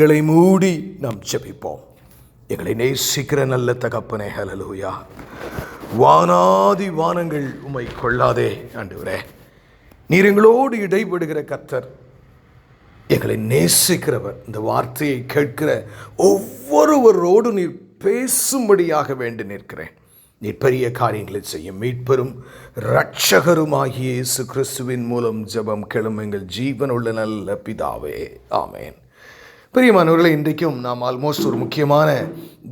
கண்களை மூடி நாம் ஜெபிப்போம். எங்களை நேசிக்கிற நல்ல தகப்பனே, ஹல்லேலூயா. வானாதி வானங்கள் உம்மை கொள்ளாதே ஆண்டவரே. நீர் எங்களோடு இடைபடுகிற கர்த்தர், எங்களை நேசிக்கிறவர். இந்த வார்த்தையை கேட்கிற ஒவ்வொருவரோடு நீர் பேசும்படியாக வேண்டி நிற்கிறேன். நீர் பெரிய காரியங்களை செய்யும் மீட்பெரும் இரட்சகருமாகிய இயேசு கிறிஸ்துவின் மூலம் ஜெபம் கேளும் எங்கள் ஜீவனுள்ள நல்ல பிதாவே, ஆமேன். பிரியமானவர்களே, இன்றைக்கும் நாம் ஆல்மோஸ்ட் ஒரு முக்கியமான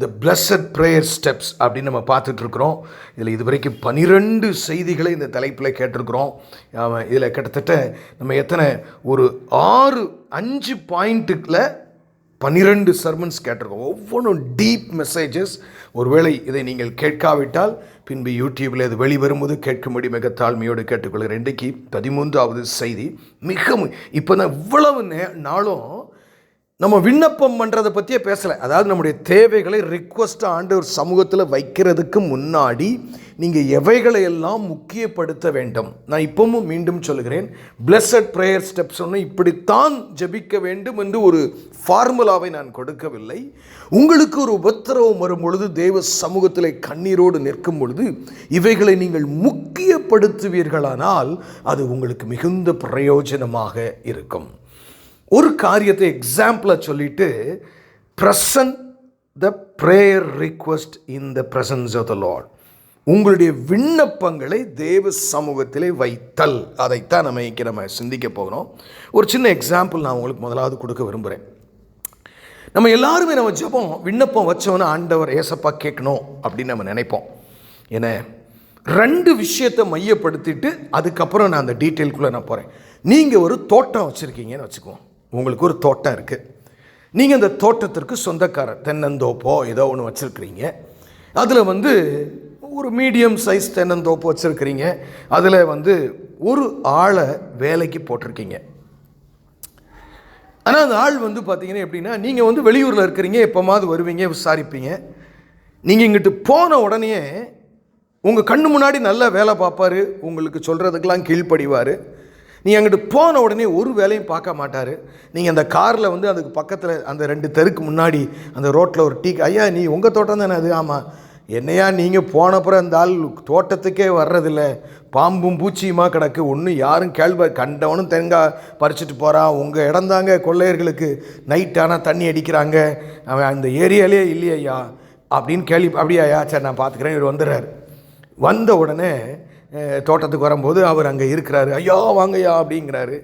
த பிளஸட் ப்ரேயர் ஸ்டெப்ஸ் அப்படின்னு நம்ம பார்த்துட்ருக்குறோம். இதில் இதுவரைக்கும் 12 செய்திகளை இந்த தலைப்பில் கேட்டிருக்கிறோம். இதில் கிட்டத்தட்ட நம்ம ஒரு 5 பாயிண்ட்டுக்குள்ள 12 சர்மன்ஸ் கேட்டிருக்கோம். ஒவ்வொன்றும் டீப் மெசேஜஸ். ஒருவேளை இதை நீங்கள் கேட்காவிட்டால் பின்பு யூடியூப்பில் இது வெளிவரும்போது கேட்கும்படி மிக தாழ்மையோடு கேட்டுக்கொள்கிறேன். இன்றைக்கு 13வது செய்தி. இப்போ தான் இவ்வளவு நாளும் நம்ம விண்ணப்பம் பண்ணுறதை பற்றியே பேசலை. அதாவது நம்முடைய தேவைகளை ரிக்வஸ்ட்டாக ஆண்டவர் சமூகத்தில் வைக்கிறதுக்கு முன்னாடி நீங்கள் எவைகளை எல்லாம் முக்கியப்படுத்த வேண்டும். நான் இப்பவும் மீண்டும் சொல்கிறேன், பிளஸட் ப்ரேயர் ஸ்டெப்ஸ் ஒன்று இப்படித்தான் ஜெபிக்க வேண்டும் என்று ஒரு ஃபார்முலாவை நான் கொடுக்கவில்லை. உங்களுக்கு ஒரு உபத்திரவம் வரும் பொழுது, தேவ சமூகத்தில் கண்ணீரோடு நிற்கும் பொழுது இவைகளை நீங்கள் முக்கியப்படுத்துவீர்களானால் அது உங்களுக்கு மிகுந்த பிரயோஜனமாக இருக்கும். ஒரு காரியத்தை எக்ஸாம்பிளாக சொல்லிட்டு, present the prayer request in the presence of the lord. உங்களுடைய விண்ணப்பங்களை தேவ சமூகத்திலே வைத்தல், அதைத்தான் நம்ம சிந்திக்க போகிறோம். ஒரு சின்ன எக்ஸாம்பிள் நான் உங்களுக்கு முதலாவது கொடுக்க விரும்புகிறேன். நம்ம எல்லாருமே நம்ம ஜெபம் விண்ணப்பம் வச்சோன்னு ஆண்டவர் ஏசப்பா கேட்கணும் அப்படின்னு நம்ம நினைப்போம். ஏன்னா 2 விஷயத்தை மையப்படுத்திட்டு அதுக்கப்புறம் நான் அந்த டீட்டெயிலுக்குள்ளே நான் போகிறேன். நீங்கள் ஒரு தோட்டம் வச்சுருக்கீங்கன்னு வச்சுக்குவோம். உங்களுக்கு ஒரு தோட்டம் இருக்குது. நீங்கள் அந்த தோட்டத்திற்கு சொந்தக்காரர், தென்னந்தோப்போ ஏதோ ஒன்று வச்சுருக்கிறீங்க. அதில் ஒரு மீடியம் சைஸ் தென்னந்தோப்பு வச்சுருக்கிறீங்க. அதில் ஒரு ஆளை வேலைக்கு போட்டிருக்கீங்க. ஆனால் அந்த ஆள் பார்த்தீங்கன்னா எப்படின்னா, நீங்கள் வெளியூரில் இருக்கிறீங்க, எப்போமாவது வருவீங்க, விசாரிப்பீங்க. நீங்கள் இங்கிட்டு போன உடனே உங்கள் கண்ணு முன்னாடி நல்லா வேலை பார்ப்பார், உங்களுக்கு சொல்கிறதுக்கெல்லாம் கீழ்ப்படிவார். நீ அங்கிட்டு போன உடனே ஒரு வேலையும் பார்க்க மாட்டார். நீங்கள் அந்த காரில் அதுக்கு பக்கத்தில் அந்த 2 தெருக்கு முன்னாடி அந்த ரோட்டில் ஒரு டீ, ஐயா நீ உங்கள் தோட்டம் தானே அது? ஆமாம். என்னையா நீங்கள் போனப்புறம் அந்த ஆள் தோட்டத்துக்கே வர்றதில்ல, பாம்பும் பூச்சியுமா கிடக்கு, ஒன்றும் யாரும் கண்டவனும் தேங்காய் பறிச்சுட்டு போகிறான். உங்கள் இடம் தாங்க கொள்ளையர்களுக்கு நைட் ஆனால் தண்ணி அடிக்கிறாங்க, அவன் அந்த ஏரியாலே இல்லையா அப்படின்னு அப்படியாயா, சரி நான் பார்த்துக்கிறேன். இவர் வந்துடுறாரு. வந்த உடனே தோட்டத்துக்கு வரும்போது அவர் அங்கே இருக்கிறாரு. ஐயா வாங்கய்யா அப்படிங்கிறாரு.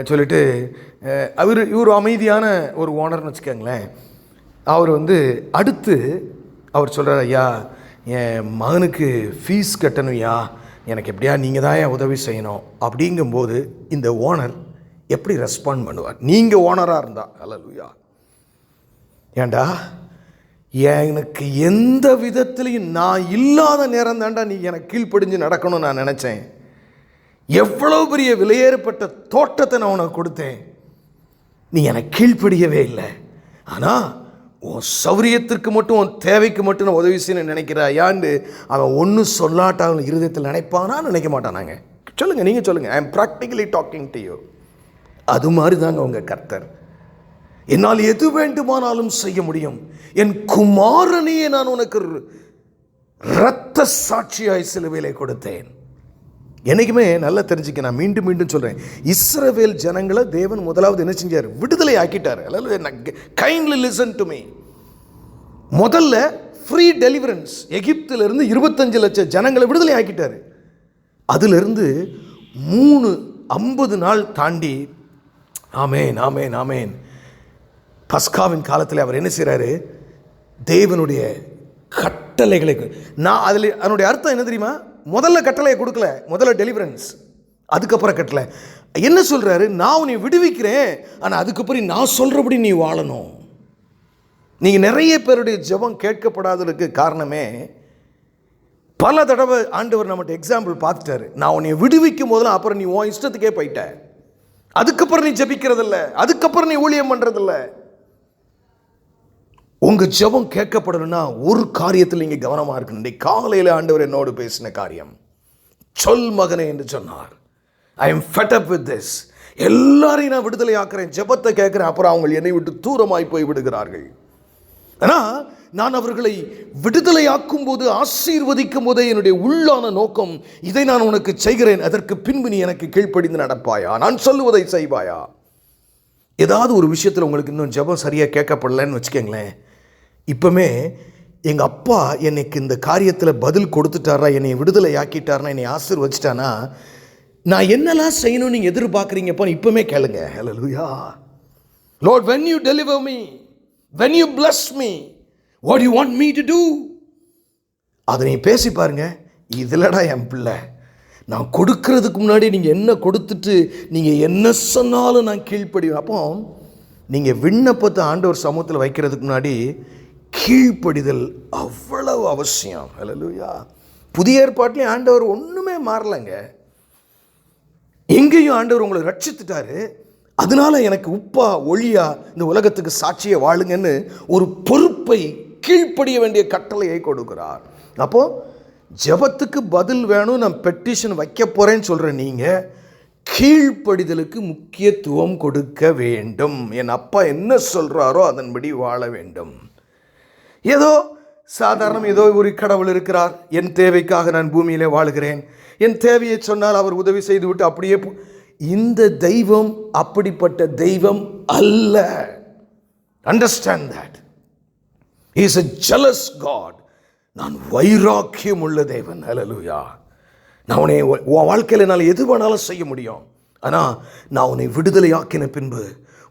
சொல்லிவிட்டு இவர் அமைதியான ஒரு ஓனர்னு வச்சுக்கோங்களேன். அவர் அடுத்து அவர் சொல்கிறார், ஐயா என் மகனுக்கு ஃபீஸ் கட்டணும்யா, எனக்கு எப்படியா நீங்கள் தான் என் உதவி செய்யணும் அப்படிங்கும்போது இந்த ஓனர் எப்படி ரெஸ்பாண்ட் பண்ணுவார்? நீங்கள் ஓனராக இருந்தால், அல்லேலூயா, ஏண்டா எனக்கு எந்த விதத்துலையும் நான் இல்லாத நேரம் தாண்டா நீ எனக்கு கீழ்ப்படிஞ்சு நடக்கணும்னு நான் நினச்சேன். எவ்வளோ பெரிய விலையேறப்பட்ட தோட்டத்தை நான் உனக்கு கொடுத்தேன், நீ எனக்கு கீழ்ப்படியவே இல்லை. ஆனால் உன் சௌரியத்திற்கு மட்டும், உன் தேவைக்கு மட்டும் நான் உதவி செய்யணும்னு நினைக்கிறாயான்னு அவன் ஒன்றும் சொல்லாட்டா அவன் இருதயத்தில் நினைப்பானா, நினைக்க மாட்டானாங்க? சொல்லுங்கள், நீங்கள் சொல்லுங்கள். I am practically talking to you. அது மாதிரி தாங்க உங்கள் கர்த்தர். என்னால் எது வேண்டுமானாலும் செய்ய முடியும், என் குமாரனையே நான் உனக்கு இரத்த சாட்சியாய் சிலுவையிலே கொடுத்தேன். என்னைக்குமே நல்லா தெரிஞ்சுக்க, நான் மீண்டும் மீண்டும் சொல்கிறேன், இஸ்ரவேல் ஜனங்களை தேவன் முதலாவது என்ன செஞ்சார்? விடுதலை ஆக்கிட்டார். Kindly listen to me. முதல்ல ஃப்ரீ டெலிவரன்ஸ். எகிப்திலிருந்து 25 லட்சம் ஜனங்களை விடுதலை ஆக்கிட்டார். அதிலிருந்து 50 நாள் தாண்டி, ஆமேன் ஆமேன் ஆமேன், பஸ்காவின் காலத்தில் அவர் என்ன செய்கிறாரு? தேவனுடைய கட்டளைகளை, நான் அதில் அதனுடைய அர்த்தம் என்ன தெரியுமா? முதல்ல கட்டளையை கொடுக்கல, முதல்ல டெலிவரன்ஸ், அதுக்கப்புறம் கட்டளை. என்ன சொல்கிறாரு? நான் உன்னை விடுவிக்கிறேன், ஆனால் அதுக்கப்புறம் நான் சொல்கிறபடி நீ வாழணும். நீங்கள் நிறைய பேருடைய ஜெபம் கேட்கப்படாததுக்கு காரணமே, பல தடவை ஆண்டவர் நம்மகிட்ட எக்ஸாம்பிள் பார்த்துட்டாரு. நான் உன்னை விடுவிக்கும் போதெல்லாம் அப்புறம் நீ உன் இஷ்டத்துக்கே போயிட்ட, அதுக்கப்புறம் நீ ஜெபிக்கிறதில்ல, அதுக்கப்புறம் நீ ஊழியம் பண்ணுறதில்ல. உங்கள் ஜெபம் கேட்கப்படணும்னா ஒரு காரியத்தில் நீங்கள் கவனமாக இருக்கணும். இன்றைக்கு காலையில் ஆண்டவர் என்னோடு பேசின காரியம், சொல் மகனே என்று சொன்னார். I am fed up with this. எல்லாரையும் நான் விடுதலை ஆக்குறேன், ஜெபத்தை கேட்குறேன். அப்புறம் அவங்க என்னை விட்டு தூரமாய் போய் விடுகிறார்கள். ஆனால் நான் அவர்களை விடுதலையாக்கும் போது, ஆசீர்வதிக்கும் போதே என்னுடைய உள்ளான நோக்கம், இதை நான் உனக்கு செய்கிறேன், அதற்கு பின்பு நீ எனக்கு கீழ்ப்படிந்து நடப்பாயா, நான் சொல்லுவதை செய்வாயா. ஏதாவது ஒரு விஷயத்தில் உங்களுக்கு இன்னும் ஜெபம் சரியாக கேட்கப்படலன்னு வச்சுக்கோங்களேன், இப்போமே எங்கள் அப்பா எனக்கு இந்த காரியத்தில் பதில் கொடுத்துட்டாரா, என்னை விடுதலை ஆக்கிட்டார்னா, என்னை ஆசீர்வதிச்சிட்டானா, நான் என்னெல்லாம் செய்யணும்னு நீங்கள் எதிர்பார்க்குறீங்கப்பா இப்போமே கேளுங்க. ஹல்லேலூயா. Lord, when you deliver me, when you bless me, what do you want me to do? அதை நீ பேசி பாருங்க. இதிலடா என் பிள்ளை, நான் கொடுக்கறதுக்கு முன்னாடி நீங்கள் என்ன கொடுத்துட்டு நீங்கள் என்ன சொன்னாலும் நான் கீழ்ப்படிவேன். அப்போ நீங்கள் விண்ணப்பத்தை ஆண்டவர் சமூகத்தில் வைக்கிறதுக்கு முன்னாடி கீழ்ப்படிதல் அவ்வளவு அவசியம். ஹல்லேலூயா. புதிய ஏற்பாட்டிலையும் ஆண்டவர் ஒன்றுமே மாறலைங்க. எங்கேயும் ஆண்டவர் உங்களை ரட்சித்துட்டாரு, அதனால எனக்கு உப்பா ஒளியா இந்த உலகத்துக்கு சாட்சியை வாழுங்கன்னு ஒரு பொறுப்பை, கீழ்ப்படிய வேண்டிய கட்டளையை கொடுக்கிறார். அப்போ ஜெபத்துக்கு பதில் வேணும், நான் பெட்டிஷன் வைக்க போறேன்னு சொல்ற நீங்க கீழ்ப்படிதலுக்கு முக்கியத்துவம் கொடுக்க வேண்டும். என் அப்பா என்ன சொல்றாரோ அதன்படி வாழ வேண்டும். ஏதோ சாதாரணம், ஏதோ ஒரு கடவுள் இருக்கிறார், என் தேவைக்காக நான் பூமியிலே வாழுகிறேன், என் தேவையை சொன்னால் அவர் உதவி செய்து விட்டு அப்படியே இந்த தெய்வம் அப்படிப்பட்ட தெய்வம் அல்ல. Understand that. He is a jealous God. நான் வைராக்கியம் உள்ள தேவன். ஹல்லேலூயா. நான் உன்னை உன் வாழ்க்கையில் என்னால் எது வேணாலும் செய்ய முடியும், ஆனால் நான் உன்னை விடுதலை ஆக்கின பின்பு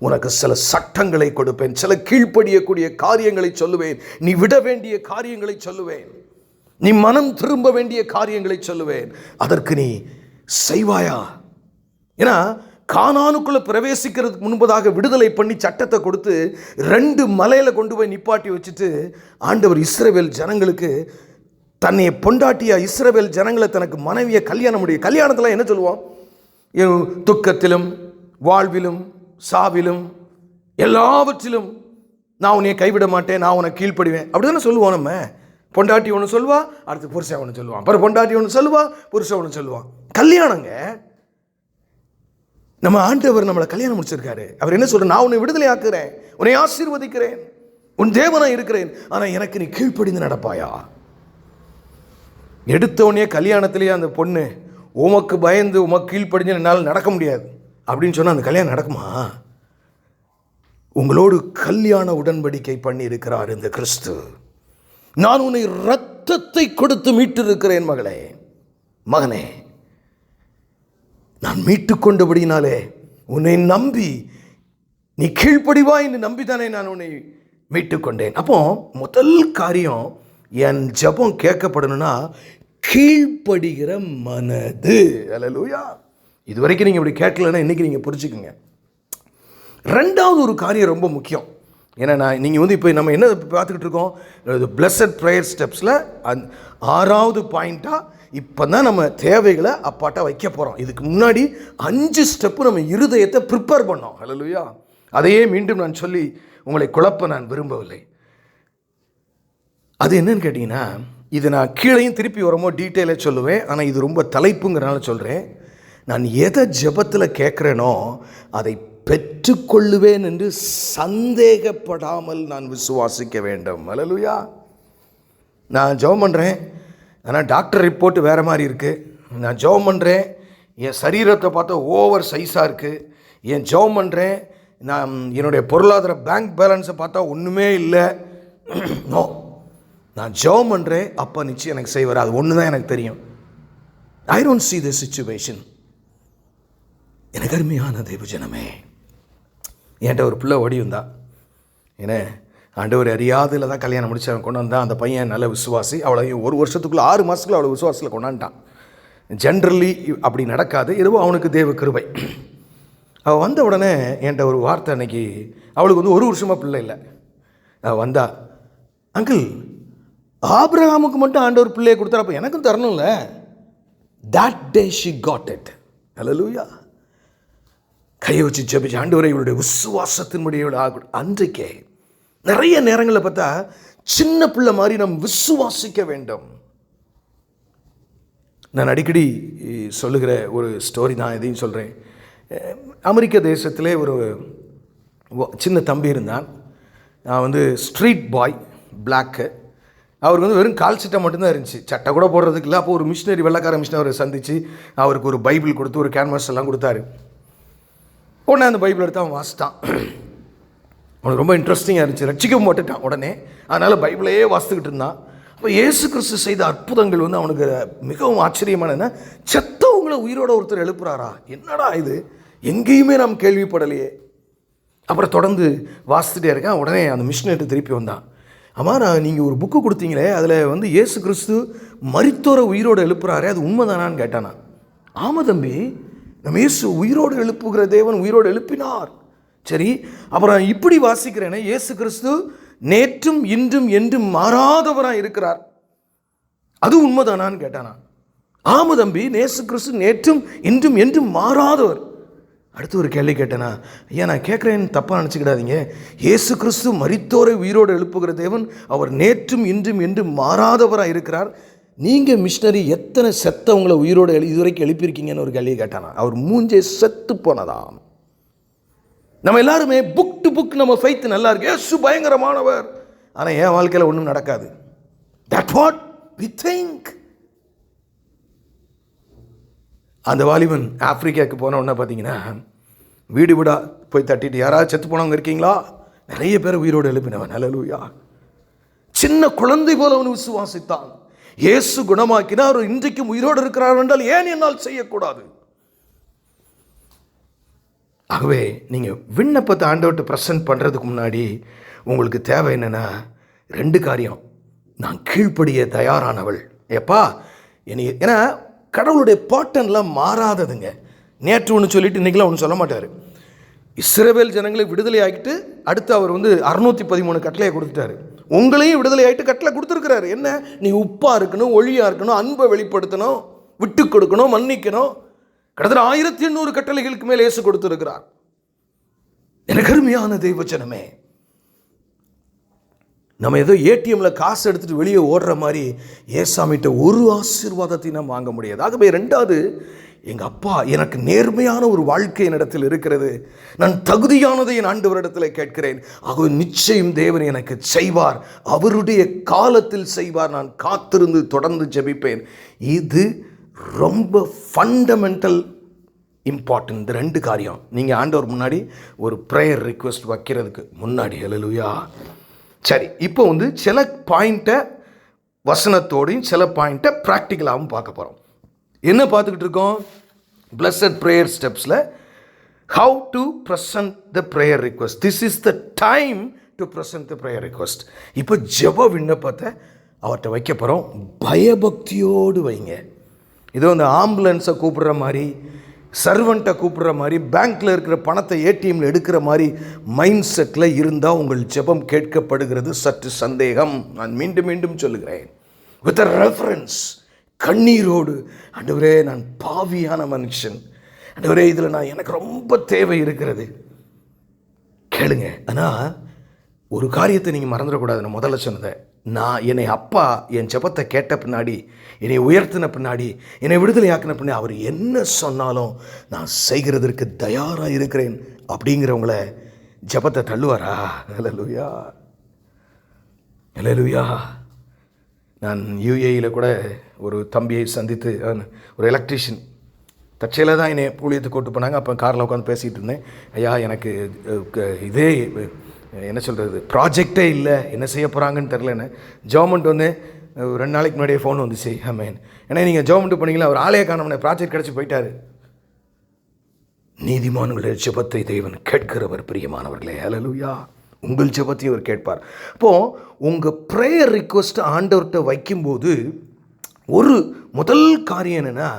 உனக்கு சில சட்டங்களை கொடுப்பேன், சில கீழ்ப்படியக்கூடிய காரியங்களை சொல்லுவேன், நீ விட வேண்டிய காரியங்களை சொல்லுவேன், நீ மனம் திரும்ப வேண்டிய காரியங்களை சொல்லுவேன், அதற்கு நீ செய்வாயா. ஏன்னா கானானுக்குள்ள பிரவேசிக்கிறதுக்கு முன்பதாக விடுதலை பண்ணி சட்டத்தை கொடுத்து 2 மலையில கொண்டு போய் நிப்பாட்டி வச்சுட்டு ஆண்டவர் இஸ்ரவேல் ஜனங்களுக்கு தன்னை பொண்டாட்டியா இஸ்ரவேல் ஜனங்களை தனக்கு மனைவியை கல்யாணம் முடியும். கல்யாணத்தில் என்ன சொல்லுவோம்? துக்கத்திலும் வாழ்விலும் சாவிலும் எல்லாவற்றிலும் நான் உன்னை கைவிட மாட்டேன், நான் உன்னை கீழ்ப்படிவேன், அப்படி தானே சொல்லுவோம். நம்ம பொண்டாட்டி ஒன்று சொல்லுவா, அடுத்து புருஷன் ஒன்று சொல்லுவான், அப்புறம் பொண்டாட்டி ஒன்று சொல்லுவா, புருஷன் ஒன்று சொல்லுவான். கல்யாணங்க, நம்ம ஆண்டவர் நம்மளை கல்யாணம் முடிச்சிருக்காரு. அவர் என்ன சொல்ற? நான் உன்னை விடுதலை ஆக்குறேன், உன்னை ஆசீர்வதிக்கிறேன், உன் தேவனா இருக்கிறேன், ஆனால் எனக்கு நீ கீழ்ப்படிந்து நடப்பாயா. எடுத்தவனே கல்யாணத்திலேயே அந்த பொண்ணு உமக்கு பயந்து உமக்கு கீழ்ப்படிஞ்சு என்னால் நடக்க முடியாது அப்படின்னு சொன்னால் அந்த கல்யாணம் நடக்குமா? உங்களோடு கல்யாண உடன்படிக்கை பண்ணி இருக்கிறார் இந்த கிறிஸ்து. நான் உன்னை இரத்தத்தை கொடுத்து மீட்டு இருக்கிறேன் மகளே, மகனே, நான் மீட்டு கொண்டபடினாலே உன்னை நம்பி நீ கீழ்ப்படிவா என்று நம்பித்தானே நான் உன்னை மீட்டு கொண்டேன். அப்போ முதல் காரியம், என் ஜெபம் கேட்கப்படணும்னா கீழ்ப்படுகிற மனது. அல்லேலூயா. இது வரைக்கும் நீங்கள் இப்படி கேட்கலன்னா இன்னைக்கு நீங்கள் புரிஞ்சுக்குங்க. 2வது ஒரு காரியம் ரொம்ப முக்கியம். ஏன்னா நீங்கள் இப்போ நம்ம என்ன பார்த்துக்கிட்டு இருக்கோம்? பிளஸட் ப்ரேயர் ஸ்டெப்ஸில் 6வது பாயிண்ட்டாக இப்போ தான் நம்ம தேவைகளை அப்பாட்ட வைக்க போகிறோம். இதுக்கு முன்னாடி 5 ஸ்டெப்பு நம்ம இருதயத்தை ப்ரிப்பேர் பண்ணோம். அல்லேலூயா. அதையே மீண்டும் நான் சொல்லி உங்களை குழப்ப நான் விரும்பவில்லை. அது என்னன்னு கேட்டிங்கன்னா, இது நான் கீழையும் திருப்பி வரமோ டீட்டெயிலாக சொல்லுவேன், ஆனால் இது ரொம்ப தலைப்புங்கிறனால சொல்கிறேன். நான் எதை ஜெபத்தில் கேட்குறேனோ அதை பெற்றுக்கொள்ளுவேன் என்று சந்தேகப்படாமல் நான் விசுவாசிக்க வேண்டும். அல்லேலூயா. நான் ஜெபம் பண்ணுறேன், ஆனால் டாக்டர் ரிப்போர்ட் வேறு மாதிரி இருக்குது. நான் ஜெபம் பண்ணுறேன், என் சரீரத்தை பார்த்தா ஓவர் சைஸாக இருக்குது. என் ஜெபம் பண்ணுறேன், நான் என்னுடைய பொருளாதார பேங்க் பேலன்ஸை பார்த்தா ஒன்றுமே இல்லை. நோ, நான் ஜெபம் பண்ணுறேன், அப்பா நிச்சயம் எனக்கு செய்வார். அது ஒன்று தான் எனக்கு தெரியும். I don't see the situation. எனக்கு அருமையான தேவஜனமே, என்கிட்ட ஒரு பிள்ளை ஓடி வந்தா. ஏன்னா ஆண்டவர் அறியாதில் தான் கல்யாணம் முடிச்சு அவன் கொண்டு வந்தான். அந்த பையன் நல்ல விசுவாசி. அவளை 1 வருஷத்துக்குள்ளே 6 மாதத்துக்குள்ளே அவளை விசுவாசத்தில் கொண்டாண்டான். ஜென்ரலி அப்படி நடக்காது, எதுவோ அவனுக்கு தேவ கிருபை. அவள் வந்த உடனே என்கிட்ட ஒரு வார்த்தை, அன்னைக்கு அவளுக்கு 1 வருஷமாக பிள்ளை இல்லை. அவள் வந்தா, அங்கிள் ஆபிரகாமுக்கு மட்டும் ஆண்டவர் பிள்ளையை கொடுத்தாரு, அப்போ எனக்கும் தரணும்ல. That day she got it. Alleluia. கையை வச்சு ஜெபிச்சு, ஆண்டவரை இவளுடைய விசுவாசத்தினுடைய அன்றைக்கே நிறைய நேரங்களில் பார்த்தா சின்ன பிள்ளை மாதிரி நாம் விசுவாசிக்க வேண்டும். நான் அடிக்கடி சொல்லுகிற ஒரு ஸ்டோரி தான், இதையும் சொல்கிறேன். அமெரிக்க தேசத்திலே ஒரு சின்ன தம்பி இருந்தான். நான் ஸ்ட்ரீட் பாய், பிளாக்கு. அவருக்கு வெறும் கால் சட்டை மட்டும்தான் இருந்துச்சு, சட்டை கூட போடுறதுக்கு இல்லை. அப்போ ஒரு மிஷினரி, வெள்ளைக்கார மிஷினரை சந்தித்து அவருக்கு ஒரு பைபிள் கொடுத்து ஒரு கேன்வாஸ் எல்லாம் கொடுத்தாரு. உடனே அந்த பைபிள் எடுத்து அவன் வாசித்தான். அவனுக்கு ரொம்ப இன்ட்ரெஸ்டிங்காக இருந்துச்சு. ரட்சிக்கவும் போட்டுட்டான் உடனே. அதனால் பைபிளையே வாசித்துக்கிட்டு இருந்தான். அப்போ இயேசு கிறிஸ்து செய்த அற்புதங்கள் அவனுக்கு மிகவும் ஆச்சரியமானதுன்னா, செத்தவங்களை உயிரோட ஒருத்தர் எழுப்புறாரா, என்னடா இது, எங்கேயுமே நாம் கேள்விப்படலையே. அப்புறம் தொடர்ந்து வாசித்துட்டே இருக்கேன். உடனே அந்த மிஷினர்கிட்ட திருப்பி வந்தான். அம்மா, நீங்கள் ஒரு புக்கு கொடுத்தீங்களே, அதில் இயேசு கிறிஸ்து மரித்தோரை உயிரோடு எழுப்புறாரே, அது உண்மைதானான்னு கேட்டானா. ஆமாம் தம்பி, நம்ம இயேசு உயிரோடு எழுப்புகிற தேவன் உயிரோடு எழுப்பினார். சரி, அப்புறம் இப்படி வாசிக்கிறேனே, இயேசு கிறிஸ்து நேற்றும் இன்றும் என்றும் மாறாதவராக இருக்கிறார், அது உண்மைதானான்னு கேட்டானா. ஆமாம் தம்பி, இயேசு கிறிஸ்து நேற்றும் இன்றும் என்றும் மாறாதவர். அடுத்து ஒரு கேள்வி கேட்டேனா, ஐயா நான் கேட்குறேன்னு தப்பாக நினச்சிக்கிடாதீங்க. இயேசு கிறிஸ்து மரித்தோரை உயிரோடு எழுப்புகிற தேவன், அவர் நேற்றும் இன்றும் என்றும் மாறாதவராக இருக்கிறார். நீங்கள் மிஷினரி எத்தனை செத்தவங்களை உயிரோடு இதுவரைக்கும் எழுப்பியிருக்கீங்கன்னு ஒரு கேள்வி கேட்டானா. அவர் மூஞ்சே செத்து போனதாம். நம்ம எல்லாருமே புக் டு புக் நம்ம ஃபெய்த் நல்லா இருக்கு, இயேசு பயங்கரமானவர், ஆனால் என் வாழ்க்கையில் ஒன்றும் நடக்காது. That what we think. அந்த வாலிபன் ஆப்பிரிக்காவுக்கு போனோன்னா பார்த்தீங்கன்னா, வீடு வீடா போய் தட்டிட்டு, யாராவது செத்து போனவங்க இருக்கீங்களா, நிறைய பேர் உயிரோடு எழுப்பினவன். ஹல்லேலூயா. சின்ன குழந்தை போல அவன் விசுவாசித்தான். இயேசு குணமாக்கினார், இன்றைக்கும் உயிரோடு இருக்கிறார் என்றால் ஏன் என்னால் செய்யக்கூடாது. ஆகவே நீங்கள் விண்ணப்பத்தை ஆண்டவர்கிட்ட ப்ரெசன்ட் பண்ணுறதுக்கு முன்னாடி உங்களுக்கு தேவை என்னென்னா, 2 காரியம். நான் கீழ்ப்படிய தயாரானவள் எப்பா என்னை, ஏன்னா கடவுளுடைய பாட்டன்லாம் மாறாததுங்க. நேற்று ஒன்று சொல்லிட்டு இன்றைக்கெலாம் ஒன்று சொல்ல மாட்டார். இஸ்ரவேல் ஜனங்களை விடுதலை ஆகிட்டு அடுத்து அவர் 613 கட்டளையை கொடுத்துட்டாரு. உங்களையும் விடுதலை ஆகிட்டு கட்டளை கொடுத்துருக்கிறாரு. என்ன, நீ உப்பாக இருக்கணும், ஒளியாக இருக்கணும், அன்பை வெளிப்படுத்தணும், விட்டு கொடுக்கணும், மன்னிக்கணும். கிட்டத்தட்ட 1800 கட்டளைகளுக்கு மேலே இயேசு கொடுத்துருக்கிறார். எனக்கு அருமையான தெய்வச்சனமே, நம்ம ஏதோ ஏடிஎம்மில் காசு எடுத்துகிட்டு வெளியே ஓடுற மாதிரி ஏசாமிகிட்ட ஒரு ஆசீர்வாதத்தையும் நம்ம வாங்க முடியாது. ஆகவே 2வது, எங்கள் அப்பா எனக்கு நேர்மையான ஒரு வாழ்க்கை என்னிடத்தில் இருக்கிறது, நான் தகுதியானதை என் ஆண்டவரிடத்தில் கேட்கிறேன், ஆகவே நிச்சயம் தேவன் எனக்கு செய்வார், அவருடைய காலத்தில் செய்வார், நான் காத்திருந்து தொடர்ந்து ஜெபிப்பேன். இது ரொம்ப ஃபண்டமெண்டல் இம்பார்ட்டன்ட். இந்த 2 காரியம் நீங்கள் ஆண்டவர் முன்னாடி ஒரு ப்ரேயர் ரிக்வெஸ்ட் வைக்கிறதுக்கு முன்னாடி. ஹல்லேலூயா. சரி, இப்போ சில பாயிண்ட்டை வசனத்தோடையும் சில பாயிண்ட்டை ப்ராக்டிக்கலாகவும் பார்க்க போகிறோம். என்ன பார்த்துக்கிட்டு இருக்கோம்? பிளஸட் ப்ரேயர் ஸ்டெப்ஸில் how to present the prayer request. This is the time to present the prayer request. இப்போ ஜெப விண்ணப்பத்தை அவர்கிட்ட வைக்க போகிறோம். பயபக்தியோடு வைங்க. இதோ இந்த ஆம்புலன்ஸை கூப்பிடுற மாதிரி, சர்வெண்ட்டை கூப்பிடுற மாதிரி, பேங்க்கில் இருக்கிற பணத்தை ஏடிஎம்மில் எடுக்கிற மாதிரி மைண்ட் செட்டில் இருந்தால் உங்கள் ஜெபம் கேட்கப்படுகிறது சற்று சந்தேகம். நான் மீண்டும் மீண்டும் சொல்லுகிறேன், வித் அ ரெஃபரன்ஸ், கண்ணீரோடு, ஆண்டவரே நான் பாவியான மனுஷன், ஆண்டவரே இதில் எனக்கு ரொம்ப தேவை இருக்கிறது, கேளுங்க. ஆனால் ஒரு காரியத்தை நீங்கள் மறந்துடக்கூடாது. நான் முதல்ல சொன்னதை, என்னை அப்பா என் ஜெபத்தை கேட்ட பின்னாடி, என்னை உயர்த்தின பின்னாடி, என்னை விடுதலை ஆக்கின பின்னாடி, அவர் என்ன சொன்னாலும் நான் செய்கிறதற்கு தயாராக இருக்கிறேன் அப்படிங்கிறவங்கள ஜெபத்தை தள்ளுவாரா? ஹல்லேலூயா, ஹல்லேலூயா. நான் யுஏஇயில் கூட ஒரு தம்பியை சந்தித்து, ஒரு எலக்ட்ரிஷியன், தற்செயலாக தான் என்னை ஊழியத்துக்கு கூட்டு போனாங்க. அப்போ காரில் உட்காந்து பேசிகிட்டு இருந்தேன். ஐயா எனக்கு இதே என்ன சொல்கிறது ப்ராஜெக்டே இல்லை, என்ன செய்ய போகிறாங்கன்னு தெரிலன்னு. கவர்மெண்ட் 2 நாளைக்கு முன்னாடியே ஃபோன் வந்துச்சு. ஆமேன், ஏன்னா நீங்கள் கவர்மெண்ட் பண்ணிங்களா, அவர் ஆலய காணவனே ப்ராஜெக்ட் கிடச்சி போயிட்டார். நீதிமான்களுடைய ஜெபத்தை தேவன் கேட்கிறவர் பிரியமானவர்களே. ஹல்லேலூயா. உங்கள் ஜெபத்தையும் அவர் கேட்பார். அப்போது உங்கள் ப்ரேயர் ரிக்வெஸ்ட்டை ஆண்டவர்கிட்ட வைக்கும்போது ஒரு முதல் காரியம் என்னென்னா,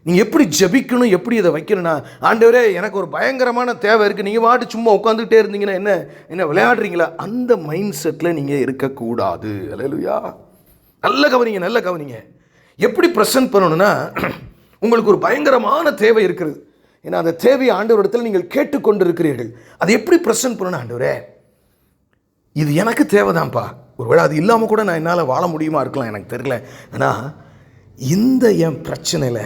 நீங்கள் எப்படி ஜெபிக்கணும், எப்படி இதை வைக்கணும்னா, ஆண்டவரே எனக்கு ஒரு பயங்கரமான தேவை இருக்குது, நீங்கள் பாட்டு சும்மா உட்காந்துக்கிட்டே இருந்தீங்கன்னா என்ன விளையாடுறீங்களா, அந்த மைண்ட் செட்டில் நீங்கள் இருக்கக்கூடாது. ஹல்லேலூயா. நல்ல கவனிங்க. எப்படி ப்ரெசன்ட் பண்ணணும்னா, உங்களுக்கு ஒரு பயங்கரமான தேவை இருக்கிறது, ஏன்னா அந்த தேவையை ஆண்டவரிடத்தில் நீங்கள் கேட்டுக்கொண்டு இருக்கிறீர்கள். அதை எப்படி ப்ரெசன்ட் பண்ணணும்? ஆண்டவரே இது எனக்கு தேவைதான்ப்பா, ஒருவேளை அது இல்லாமல் கூட நான் என்னால் வாழ முடியுமா இருக்கலாம், எனக்கு தெரியல, ஆனால் இந்த என் பிரச்சனையில்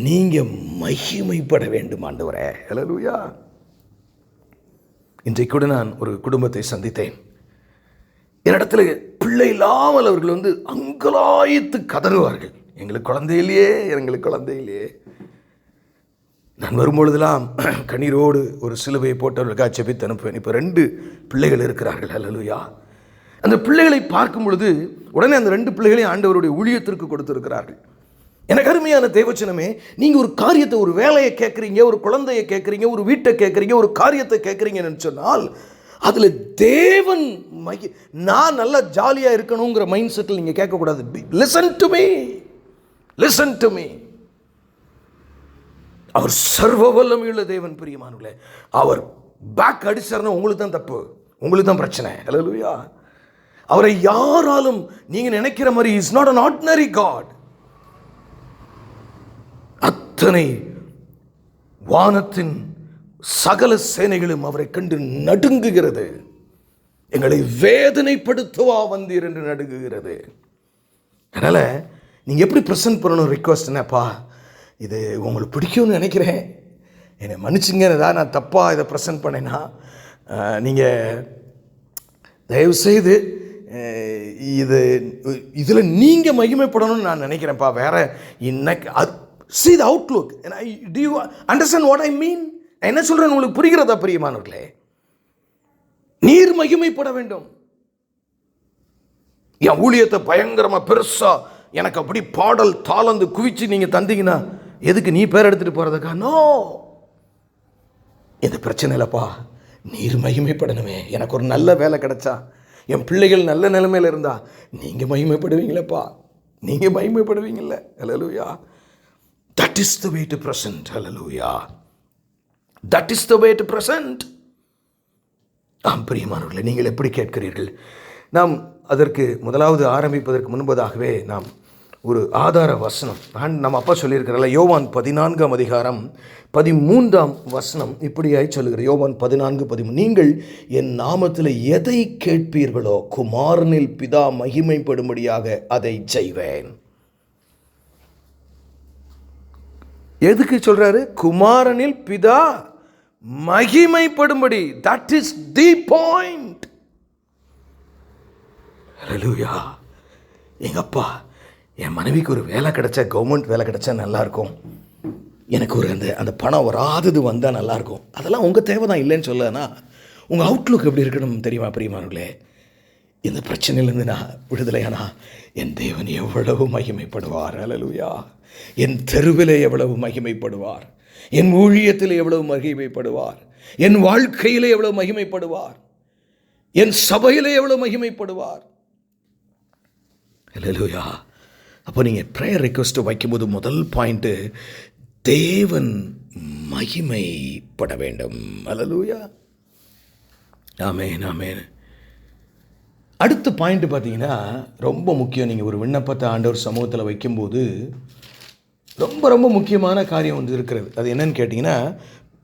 நீங்கள் மகிமைப்பட வேண்டும் ஆண்டவரே. ஹல்லேலூயா. இன்றைக்கு கூட நான் ஒரு குடும்பத்தை சந்தித்தேன். என்னிடத்துல பிள்ளை இல்லாமல் அவர்கள் அங்கலாய்த்து கதறுவார்கள், எங்களுக்கு குழந்தை இல்லையே, எங்களுக்கு குழந்தை இல்லையே. நான் வரும்பொழுதெல்லாம் கண்ணீரோடு ஒரு சிலுவையை போட்டவர்களுக்காக ஜெபித்து அனுப்புவேன். இப்போ 2 பிள்ளைகள் இருக்கிறார்கள். ஹல்லேலூயா. அந்த பிள்ளைகளை பார்க்கும் பொழுது உடனே அந்த 2 பிள்ளைகளையும் ஆண்டவருடைய ஊழியத்திற்கு கொடுத்திருக்கிறார்கள். எனக்கு அருமையான தேவச்சனமே, நீங்கள் ஒரு காரியத்தை, ஒரு வேலையை கேட்குறீங்க, ஒரு குழந்தையை கேட்குறீங்க, ஒரு வீட்டை கேட்குறீங்க, ஒரு காரியத்தை கேட்குறீங்கன்னு சொன்னால் அதில் தேவன் நான் நல்லா ஜாலியாக இருக்கணுங்கிற மைண்ட் செட்டில் நீங்கள் கேட்கக்கூடாது. Listen to me, listen to me. அவர் சர்வ வல்லமையுள்ள தேவன். பிரியமானவர்களே, அவர் பேக் அடிச்சார்னா உங்களுக்கு தான் தப்பு, உங்களுக்கு தான் பிரச்சனை. ஹல்லேலூயா. அவரை யாராலும் நீங்க நினைக்கிற மாதிரி is not an ordinary God. அத்தனை வானத்தின் சகல சேனைகளும் அவரை கண்டு நடுங்குகிறது. எங்களை வேதனைப்படுத்துவா வந்தீர் என்று நடுங்குகிறது. அதனால நீங்க எப்படி பிரசன்ட் பண்ணணும்? ரிக்வஸ்ட் என்னப்பா, இது உங்களுக்கு பிடிக்கும்னு நினைக்கிறேன், என்னை மன்னிச்சுங்க, ஏதாவது நான் தப்பாக இதை ப்ரெசென்ட் பண்ணேன்னா நீங்கள் தயவுசெய்து இதில் நீங்கள் மகிமைப்படணும்னு நான் நினைக்கிறேன்ப்பா. வேறு இன்னைக்கு see the outlook. Do you understand what I mean? என்ன சொல்கிறேன் உங்களுக்கு புரிகிறதா பிரியமானவர்களே? நீர் மகிமைப்பட வேண்டும். என் ஊழியத்தை பயங்கரமாக பெருசாக எனக்கு அப்படி பாடல் தாளந்து குவிச்சு நீங்கள் தந்தீங்கன்னா எதுக்கு நீ பேர் எடுத்துகிட்டு போகிறதுக்கா? நோ, இந்த பிரச்சனை இல்லைப்பா, நீர் மகிமைப்படணுமே. எனக்கு ஒரு நல்ல வேலை கிடைச்சா, என் பிள்ளைகள் நல்ல நிலைமையில் இருந்தா நீங்கள் மகிமைப்படுவீங்களப்பா, நீங்கள் மகிமைப்படுவீங்கள. ஹல்லேலூயா. That is the way to present. Hallelujah. That is the way to present. பிரியமானவர்களே, நீங்கள் எப்படி கேட்கிறீர்கள்? நாம் அதற்கு முதலாவது ஆரம்பிப்பதற்கு முன்பதாகவே நாம் ஒரு ஆதார வசனம், நம்ம அப்பா சொல்லியிருக்கிறல்ல, யோவான் 14ஆம் அதிகாரம் 13ஆம் வசனம் இப்படியாய் சொல்லுகிற. யோவான் 14:13, நீங்கள் என் நாமத்தில் எதை கேட்பீர்களோ குமாரனில் பிதா மகிமைப்படும்படியாக அதை செய்வேன். எதுக்கு சொல்றாரு? குமாரனில் பிதா மகிமைப்படும்படி. That is the point. Hallelujah. எங்க அப்பா, என் மனைவிக்கு ஒரு வேலை கிடைச்சா, கவர்மெண்ட் வேலை கிடைச்சா நல்லாயிருக்கும், எனக்கு ஒரு அந்த பணம் வராதது வந்தால் நல்லாயிருக்கும். அதெல்லாம் உங்கள் தேவை தான், இல்லைன்னு சொல்லனா. உங்கள் அவுட்லுக் எப்படி இருக்கணும் தெரியுமா பிரியமானவர்களே? இந்த பிரச்சனையிலேருந்து நான் விடுதலையானா என் தேவன் எவ்வளவு மகிமைப்படுவார். ஹல்லேலூயா. என் தெருவில் எவ்வளவு மகிமைப்படுவார், என் ஊழியத்தில் எவ்வளவு மகிமைப்படுவார், என் வாழ்க்கையில் எவ்வளவு மகிமைப்படுவார், என் சபையில் எவ்வளவு மகிமைப்படுவார். ஹல்லேலூயா. அப்போ நீங்கள் ப்ரேயர் ரிக்வெஸ்ட் வைக்கும்போது முதல் பாயிண்ட்டு, தேவன் மகிமைப்பட வேண்டும். ஹல்லேலூயா. ஆமென், ஆமென். அடுத்த பாயிண்ட் பார்த்தீங்கன்னா ரொம்ப முக்கியம். நீங்கள் ஒரு விண்ணப்பத்தை ஆண்டவர் சமூகத்தில் வைக்கும்போது ரொம்ப ரொம்ப முக்கியமான காரியம் ஒன்று இருக்கிறது. அது என்னன்னு கேட்டிங்கன்னா,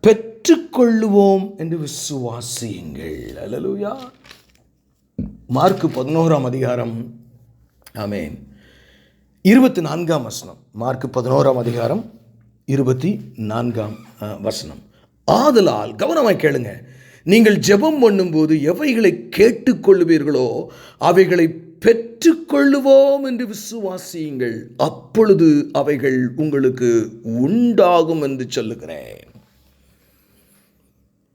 பெற்றுக்கொள்ளுவோம் என்று விசுவாசியுங்கள். ஹல்லேலூயா. மார்க்கு 11ஆம் அதிகாரம், ஆமென், 24ஆம் வசனம். மார்க்கு 11ஆம் அதிகாரம் 24ஆம் வசனம். ஆதலால், கவனமாய் கேளுங்க, நீங்கள் ஜெபம் பண்ணும்போது எவைகளை கேட்டுக்கொள்ளுவீர்களோ அவைகளை பெற்றுக்கொள்ளுவோம் என்று விசுவாசியுங்கள், அப்பொழுது அவைகள் உங்களுக்கு உண்டாகும் என்று சொல்லுகிறேன்.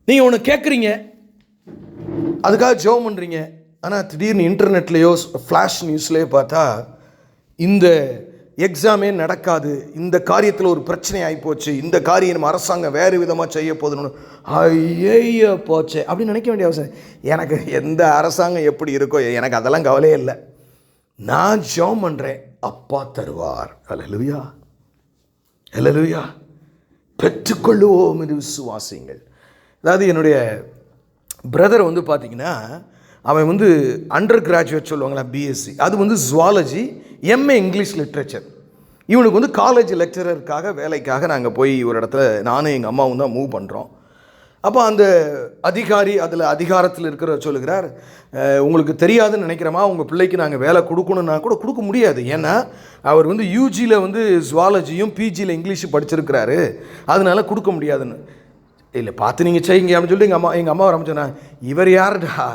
நீங்க ஒன்று கேட்குறீங்க, அதுக்காக ஜெபம் பண்ணுறீங்க, ஆனால் திடீர்னு இன்டர்நெட்லேயோ ஃப்ளாஷ் நியூஸ்லேயோ பார்த்தா இந்த எக்ஸாமே நடக்காது, இந்த காரியத்தில் ஒரு பிரச்சனை ஆகிப்போச்சு, இந்த காரியம் நம்ம அரசாங்கம் வேறு விதமாக செய்ய போதுன்னு, ஐயோ போச்சே அப்படின்னு நினைக்க வேண்டிய அவசியம். எனக்கு எந்த அரசாங்கம் எப்படி இருக்கோ எனக்கு அதெல்லாம் கவலையே இல்லை. நான் ஜெபம் பண்ணுறேன், அப்பா தருவார். ஹல்லேலூயா. ஹல்லேலூயா. பெற்றுக்கொள்ளுவோம் என்று விசுவாசியுங்கள். அதாவது என்னுடைய பிரதர் பார்த்தீங்கன்னா, அவன் அண்டர் கிராஜுவேட் சொல்லுவாங்களா, பிஎஸ்சி, அது ஜுவாலஜி, எம்ஏ இங்கிலீஷ் லிட்ரேச்சர். இவனுக்கு காலேஜ் லெக்சரருக்காக வேலைக்காக நாங்கள் போய் ஒரு இடத்துல நானும் எங்கள் அம்மாவும் தான் மூவ் பண்ணுறோம். அப்போ அந்த அதிகாரி அதில் அதிகாரத்தில் இருக்கிற சொல்லுகிறார், உங்களுக்கு தெரியாதுன்னு நினைக்கிறோமா, உங்கள் பிள்ளைக்கு நாங்கள் வேலை கொடுக்கணுன்னா கூட கொடுக்க முடியாது. ஏன்னா அவர் வந்து யூஜியில் வந்து ஜுவாலஜியும் பிஜியில் இங்கிலீஷும் படிச்சிருக்கிறாரு, அதனால கொடுக்க முடியாதுன்னு. இல்லை பார்த்து நீங்கள் செய்யுங்க அப்படின்னு சொல்லிட்டு எங்கள் அம்மா ஆரம்பிச்சோன்னா, இவர் யாருடா,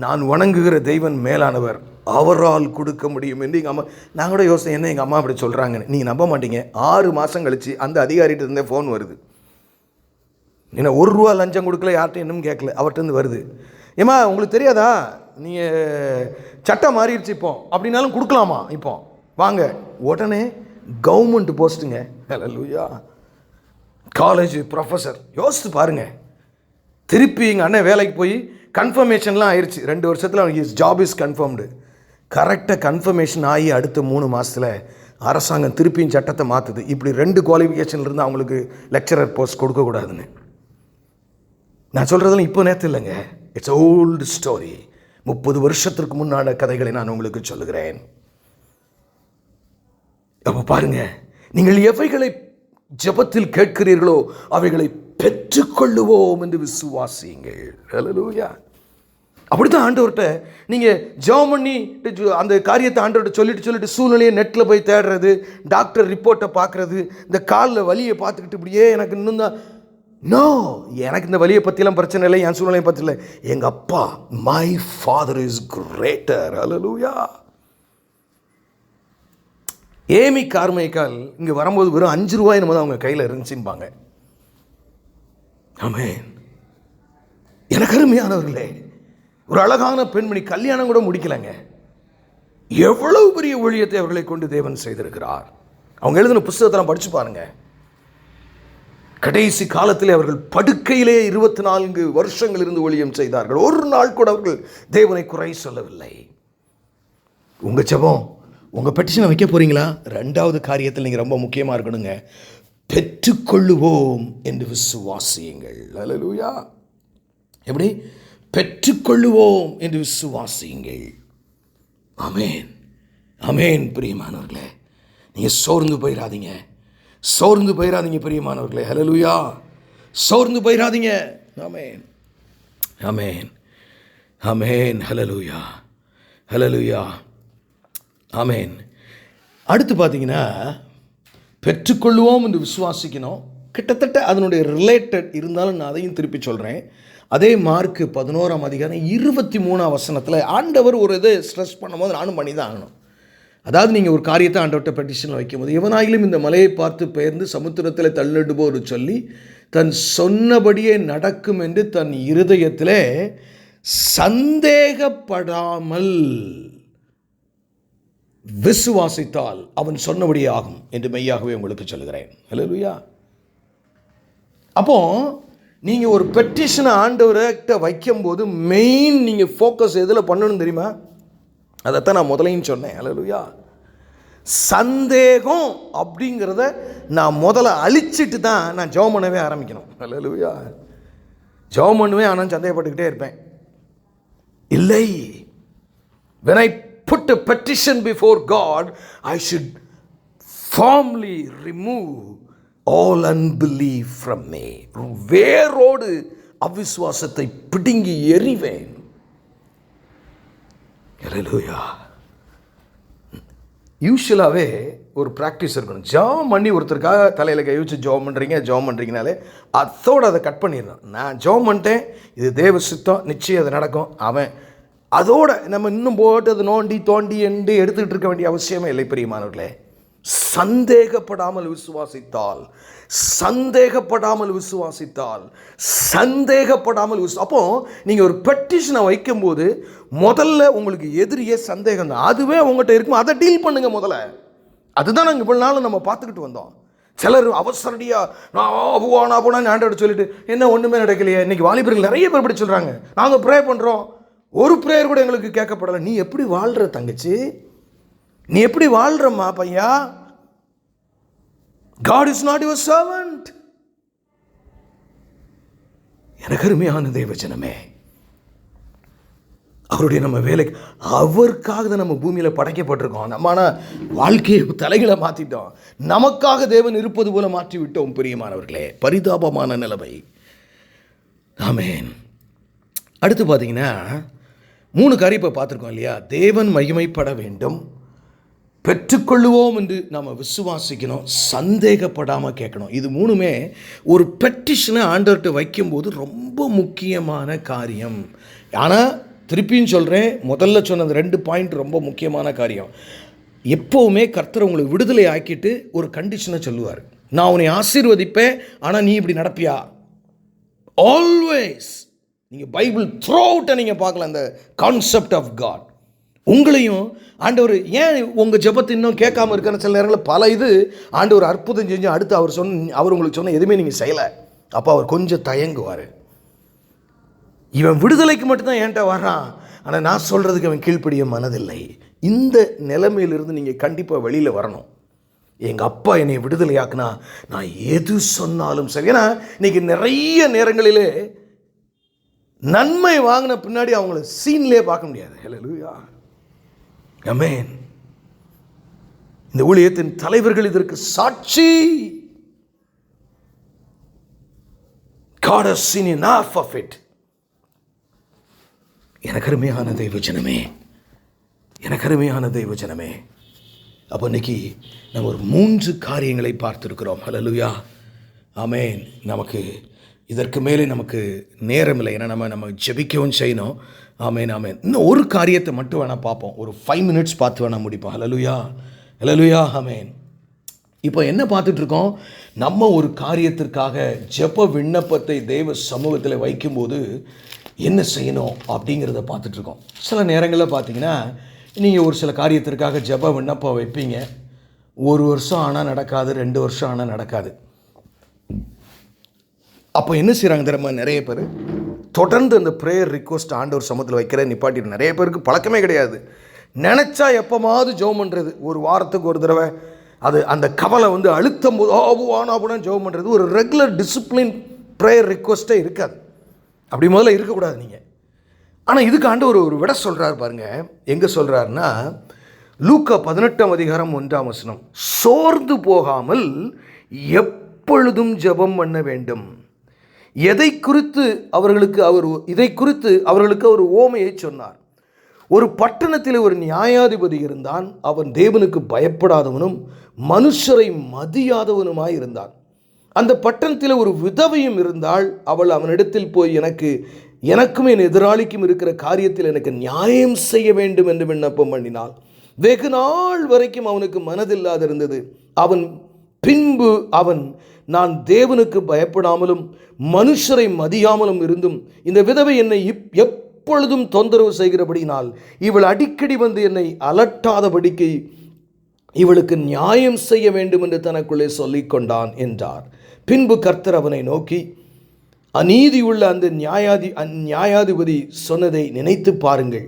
நான் வணங்குகிற தெய்வன் மேலானவர், அவரால் கொடுக்க முடியும் என்று எங்கள் அம்மா. நான் கூட யோசனை, என்ன எங்கள் அம்மா அப்படி சொல்கிறாங்கன்னு. நீங்கள் நம்ப மாட்டீங்க, 6 மாதம் கழித்து அந்த அதிகாரிகிட்ட இருந்தே ஃபோன் வருது. ஏன்னா ₹1 லஞ்சம் கொடுக்கல, யார்கிட்ட இன்னும் கேட்கல, அவர்கிட்ட வருது. ஏம்மா உங்களுக்கு தெரியாதா, நீங்கள் சட்டம் மாறிடுச்சு இப்போ, அப்படின்னாலும் கொடுக்கலாமா இப்போ, வாங்க. உடனே கவர்மெண்ட் போஸ்ட்டுங்க. ஹல்லேலூயா. College professor. யோசித்து பாருங்கள். திருப்பி எங்கள் அண்ணன் வேலைக்கு போய் கன்ஃபர்மேஷன்லாம் ஆயிடுச்சு. 2 வருஷத்தில் அவனுக்கு ஜாப் இஸ் கன்ஃபர்ம்டு. கரெக்டாக கன்ஃபர்மேஷன் ஆகி அடுத்த 3 மாதத்தில் அரசாங்கம் திருப்பியும் சட்டத்தை மாற்றுது. இப்படி 2 குவாலிஃபிகேஷனில் இருந்து அவங்களுக்கு லெக்சரர் போஸ்ட் கொடுக்கக்கூடாதுன்னு. நான் சொல்கிறதெல்லாம் இப்போ நேற்று இல்லைங்க, இட்ஸ் ஓல்டு ஸ்டோரி. 30 வருஷத்திற்கு முன்னாடி கதைகளை நான் உங்களுக்கு சொல்லுகிறேன். அப்போ பாருங்க, நீங்கள் எவைகளை ஜெபத்தில் கேட்கிறீர்களோ அவைகளை பெற்றுக்கொள்ளுவோம் என்று விசுவாசியுங்கள். ஹல்லேலூயா. அப்படித்தான் ஆண்டவர்கிட்ட நீங்கள் ஜெபம் பண்ணி அந்த காரியத்தை ஆண்டவர்கிட்ட சொல்லிட்டு சூழ்நிலையை நெட்டில் போய் தேடுறது, டாக்டர் ரிப்போர்ட்டை பார்க்குறது, இந்த காலில் வலியை பார்த்துக்கிட்டு இப்படியே எனக்கு இன்னும் தான் நோ, எனக்கு இந்த வலியை பற்றிலாம் பிரச்சனை இல்லை, என் சூழ்நிலையை பற்றி இல்லை. எங்கள் அப்பா, my father is greater. Hallelujah. Amy Carmichael இங்கே வரும்போது வெறும் ₹5 என்னமோ அவங்க கையில் இருந்துச்சும்பாங்க. ஆமென். எனக்கு அருமையானவர்களே, ஒரு அழகான பெண்மணி, கல்யாணம் கூட முடிக்கலைங்க. எவ்வளவு பெரிய ஊழியத்தை அவர்களை கொண்டு தேவன் செய்திருக்கிறார். அவங்க எழுதின புத்தகத்தெல்லாம் படித்து பாருங்க. கடைசி காலத்தில் அவர்கள் படுக்கையிலே 24 வருஷங்கள் இருந்து ஊழியம் செய்தார்கள். ஒரு நாள் கூட அவர்கள் தேவனை குறை சொல்லவில்லை. உங்கள் ஜெபம், உங்கள் பெட்டிஷனை வைக்க போகிறீங்களா? 2வது காரியத்தில் நீங்கள் ரொம்ப முக்கியமாக இருக்கணுங்க, பெற்றுக்கொள்ளுவோம் என்று விசுவாசியுங்கள். ஹல்லேலூயா. எப்படி பெற்றுக்கொள்ளுவோம் என்று விசுவாசியுங்கள். ஆமென், ஆமென். பிரியமானவர்களே, நீங்கள் சோர்ந்து போயிடாதீங்க, சோர்ந்து போயிடாதீங்க பிரியமானவர்களே. ஹல்லேலூயா. சோர்ந்து போயிடாதீங்க. ஆமென், ஆமென், ஆமென். ஹல்லேலூயா, ஹல்லேலூயா, ஆமென். அடுத்து பார்த்தீங்கன்னா, பெற்றுக்கொள்ளுவோம் என்று விசுவாசிக்கணும். கிட்டத்தட்ட அதனுடைய ரிலேட்டட் இருந்தாலும் நான் அதையும் திருப்பி சொல்கிறேன். அதே மார்க் 11ஆம் அதிகாரம் 23ஆம் வசனத்தில் ஆண்டவர் ஒரு இதை ஸ்ட்ரெஸ் பண்ணும்போது நானும் பண்ணி தான் ஆகணும். அதாவது நீங்கள் ஒரு காரியத்தை ஆண்டவர்கிட்ட பெட்டிஷனில் வைக்கும்போது, எவனாயிலும் இந்த மலையை பார்த்து பெயர்ந்து சமுத்திரத்தில் தள்ளிடுபோர் சொல்லி தன் சொன்னபடியே நடக்கும் என்று தன் இருதயத்தில் சந்தேகப்படாமல் விசுவாசித்தால் அவன் சொன்னபடியே ஆகும் என்று மெய்யாகவே உங்களுக்கு சொல்லுகிறேன். ஹல்லேலூயா. அப்போ நீங்கள் ஒரு பெட்டிஷனை ஆண்டவர்கிட்ட வைக்கும்போது மெயின் நீங்கள் ஃபோக்கஸ் எதில் பண்ணணும் தெரியுமா? அதைத்தான் நான் முதலையும் சொன்னேன். ஹல்லேலூயா. சந்தேகம் அப்படிங்கிறத நான் முதல்ல அழிச்சிட்டு தான் நான் ஜெபம் பண்ணவே ஆரம்பிக்கணும். ஹல்லேலூயா. ஜெபம் பண்ணுவேன், ஆனால் சந்தேகப்பட்டுக்கிட்டே இருப்பேன். இல்லை, when I put a petition before God, I should firmly remove all unbelief from me. வேரோடு அவிசுவாசத்தை பிடுங்கி எறிவேன். ஹல்லேலூயா. யூஷுவலாகவே ஒரு ப்ராக்டிஸ் இருக்கணும். ஜெபம் பண்ணி ஒருத்தருக்காக தலையில் கை வச்சு ஜெபம் பண்ணுறீங்கனாலே அதோடு அதை கட் பண்ணிடணும். நான் ஜெபம் பண்ணிட்டேன், இது தேவ சித்தம், நிச்சயம் அது நடக்கும். அவன் அதோட நம்ம இன்னும் போட்டு அதை நோண்டி தோண்டி என்று எடுத்துக்கிட்டு இருக்க வேண்டிய அவசியமே இல்லை பிரியமானவர்களே. சந்தேகப்படாமல் விசுவாசித்தால், அப்போ நீங்கள் ஒரு பெட்டிஷனை வைக்கும்போது முதல்ல உங்களுக்கு எதிரியே சந்தேகம் தான். அதுவே உங்கள்கிட்ட இருக்கும், அதை டீல் பண்ணுங்க முதல்ல. அதுதான் நாங்கள் இவ்வளோ நாள் நம்ம பார்த்துக்கிட்டு வந்தோம். சிலர் அவசரடியாக நான் போனால் ஆண்டோட சொல்லிட்டு என்ன ஒன்றுமே நடக்கலையே. இன்றைக்கி வாலிபர்கள் நிறைய பேர் இப்படி சொல்கிறாங்க, நாங்கள் ப்ரே பண்ணுறோம், ஒரு ப்ரேயர் கூட எங்களுக்கு கேட்கப்படலை. நீ எப்படி வாழ்கிற தங்கச்சி, நீ எப்படி வாழ்கிறம்மா பையா? God is not your servant. எனக்கு அருமையான தேவஜனமே, அவருடைய நம்ம வேலைக்கு அவருக்காக தான் நம்ம பூமியில் படைக்கப்பட்டிருக்கோம். நம்ம வாழ்க்கையை தலைகளை மாற்றிட்டோம். நமக்காக தேவன் இருப்பது போல மாற்றி விட்டோம் பிரியமானவர்களே. பரிதாபமான நிலைமை. ஆமென். அடுத்து பார்த்தீங்கன்னா 3 காரியம் இப்போ பார்த்துருக்கோம் இல்லையா? தேவன் மகிமைப்பட வேண்டும், பெற்றுக்கொள்ளுவோம் என்று நாம் விசுவாசிக்கணும், சந்தேகப்படாமல் கேட்கணும். இது 3மே ஒரு பெட்டிஷனை ஆண்டவர்கிட்ட வைக்கும்போது ரொம்ப முக்கியமான காரியம். ஆனால் திருப்பியும் சொல்கிறேன், முதல்ல சொன்ன அந்த 2 பாயிண்ட் ரொம்ப முக்கியமான காரியம். எப்போவுமே கர்த்தர் உங்களை விடுதலை ஆக்கிட்டு ஒரு கண்டிஷனை சொல்லுவார். நான் உன்னை ஆசீர்வதிப்பேன், ஆனால் நீ இப்படி நடப்பியா? ஆல்வேஸ் நீங்கள் பைபிள் த்ரூ அவுட்டை நீங்கள் பார்க்கலாம், அந்த கான்செப்ட் ஆஃப் காட். உங்களையும் ஆண்டவர் ஏன் உங்கள் ஜெபத்தை இன்னும் கேட்காம இருக்கிற சில நேரங்களில் பல இது ஆண்டவர் அற்புதம் செஞ்சு அடுத்து அவர் உங்களுக்கு சொன்ன எதுவுமே நீங்கள் செய்யலை. அப்போ அவர் கொஞ்சம் தயங்குவார். இவன் விடுதலைக்கு மட்டும்தான் என்கிட்ட வர்றான், ஆனால் நான் சொல்கிறதுக்கு அவன் கீழ்ப்படிய மனதில்லை. இந்த நிலைமையிலிருந்து நீங்கள் கண்டிப்பாக வெளியில் வரணும். எங்கள் அப்பா என்னை விடுதலையாக்குனா நான் எது சொன்னாலும் சரி. ஏன்னா இன்றைக்கி நிறைய நேரங்களிலே நன்மை வாங்கின பின்னாடி அவங்கள சீன்லேயே பார்க்க முடியாது. ஹல்லேலூயா, ஆமென். இந்த ஊழியத்தின் தலைவர்கள் இதற்கு சாட்சி. God has seen enough of it. எனக்கு அருமையான தெய்வஜனமே, எனக்கு அருமையான தெய்வஜனமே, அப்போ இன்னைக்கு நம்ம ஒரு 3 காரியங்களை பார்த்துருக்கிறோம். ஹல்லேலூயா, ஆமென். நமக்கு இதற்கு மேலே நமக்கு நேரம் இல்லை, ஏன்னா நம்ம ஜெபிக்கவும் செய்யணும். ஆமென், ஆமென். இன்னும் ஒரு காரியத்தை மட்டும் வேணால் பார்ப்போம், ஒரு 5 மினிட்ஸ் பார்த்து வேணால் முடிப்போம். ஹல்லேலூயா, ஹல்லேலூயா, ஆமென். இப்போ என்ன பார்த்துட்ருக்கோம்? நம்ம ஒரு காரியத்திற்காக ஜெப விண்ணப்பத்தை தேவ சமூகத்தில் வைக்கும்போது என்ன செய்யணும் அப்படிங்கிறத பார்த்துட்ருக்கோம். சில நேரங்களில் பார்த்தீங்கன்னா நீங்கள் ஒரு சில காரியத்திற்காக ஜெப விண்ணப்பம் வைப்பீங்க, 1 வருஷம் ஆனால் நடக்காது, 2 வருஷம் ஆனால் நடக்காது. அப்போ என்ன செய்கிறாங்க தெரியுமா? நிறைய பேர் தொடர்ந்து அந்த ப்ரேயர் ரிக்வஸ்ட் ஆண்டவர் சமூகத்தில் வைக்கிற நிப்பாட்டிட்டு, நிறைய பேருக்கு பழக்கமே கிடையாது. நினச்சா எப்போமாவது ஜெபம் பண்ணுறது, ஒரு வாரத்துக்கு ஒரு தடவை அது அந்த கவலை வந்து அழுத்தம் போது ஆனா ஜெபம் பண்ணுறது, ஒரு ரெகுலர் டிசிப்ளின் ப்ரேயர் ரிக்வஸ்ட்டே இருக்காது. அப்படி முதல்ல இருக்கக்கூடாது நீங்கள். ஆனால் இதுக்கு ஆண்டவர் ஒரு விட சொல்கிறார் பாருங்க. எங்கே சொல்கிறாருன்னா, லூக்கா 18:1 சோர்ந்து போகாமல் எப்பொழுதும் ஜெபம் பண்ண வேண்டும். இதை குறித்து அவர்களுக்கு அவர் ஓமையை சொன்னார். ஒரு பட்டணத்தில் ஒரு நியாயாதிபதி இருந்தான். அவன் தேவனுக்கு பயப்படாதவனும் மனுஷரை மதியாதவனுமாய் இருந்தான். அந்த பட்டணத்தில் ஒரு விதவையும் இருந்தாள். அவள் அவனிடத்தில் போய் எனக்கும் என் எதிராளிக்கும் இருக்கிற காரியத்தில் எனக்கு நியாயம் செய்ய வேண்டும் என்று விண்ணப்பம் பண்ணினாள். வெகு நாள் வரைக்கும் அவனுக்கு மனதில்லாதிருந்தது. பின்பு அவன் நான் தேவனுக்கு பயப்படாமலும் மனுஷரை மதியாமலும் இருந்தும் இந்த விதவை என்னை எப்பொழுதும் தொந்தரவு செய்கிறபடினால் இவள் அடிக்கடி வந்து என்னை அலட்டாதபடிக்கு இவளுக்கு நியாயம் செய்ய வேண்டும் என்று தனக்குள்ளே சொல்லிக் கொண்டான் என்றார். பின்பு கர்த்தர் அவனை நோக்கி, அநீதியுள்ள அந்த நியாயாதிபதி சொன்னதை நினைத்து பாருங்கள்.